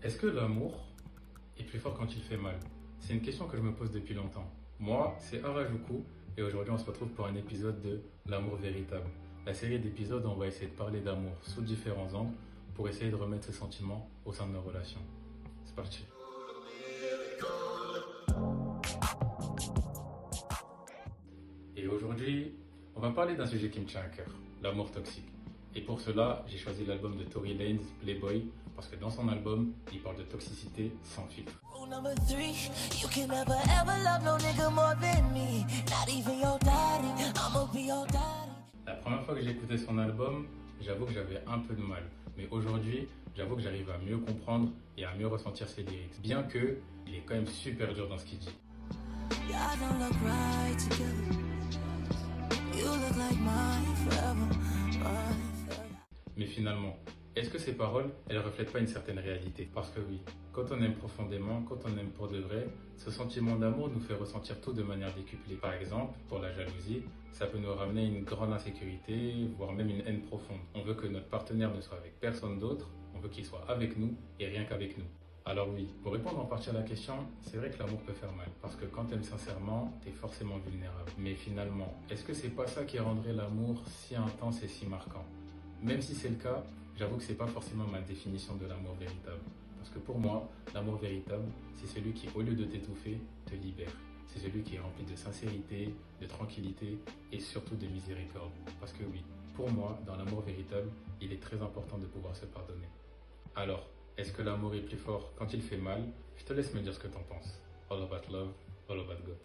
Est-ce que l'amour est plus fort quand il fait mal? C'est une question que je me pose depuis longtemps. Moi, c'est Harajuku et aujourd'hui on se retrouve pour un épisode de L'amour véritable. La série d'épisodes où on va essayer de parler d'amour sous différents angles pour essayer de remettre ce sentiment au sein de nos relations. C'est parti. Et aujourd'hui, on va parler d'un sujet qui me tient à cœur, l'amour toxique. Et pour cela, j'ai choisi l'album de Tory Lanez, Playboy, parce que dans son album, il parle de toxicité sans filtre. Rule number 3, you can never ever love no nigga more than me. Not even your daddy, I'ma be your daddy. La première fois que j'ai écouté son album, j'avoue que j'avais un peu de mal. Mais aujourd'hui, j'avoue que j'arrive à mieux comprendre et à mieux ressentir ses lyrics. Bien que, il est quand même super dur dans ce qu'il dit. Y'all don't look right together. You look like mine forever, mine forever. Mais finalement, est-ce que ces paroles, elles reflètent pas une certaine réalité? Parce que oui, quand on aime profondément, quand on aime pour de vrai, ce sentiment d'amour nous fait ressentir tout de manière décuplée. Par exemple, pour la jalousie, ça peut nous ramener à une grande insécurité, voire même une haine profonde. On veut que notre partenaire ne soit avec personne d'autre, on veut qu'il soit avec nous et rien qu'avec nous. Alors oui, pour répondre en partie à la question, c'est vrai que l'amour peut faire mal. Parce que quand t'aimes sincèrement, t'es forcément vulnérable. Mais finalement, est-ce que c'est pas ça qui rendrait l'amour si intense et si marquant? Même si c'est le cas, j'avoue que c'est pas forcément ma définition de l'amour véritable. Parce que pour moi, l'amour véritable, c'est celui qui, au lieu de t'étouffer, te libère. C'est celui qui est rempli de sincérité, de tranquillité et surtout de miséricorde. Parce que oui, pour moi, dans l'amour véritable, il est très important de pouvoir se pardonner. Alors, est-ce que l'amour est plus fort quand il fait mal? Je te laisse me dire ce que t'en penses. All about love, all about God.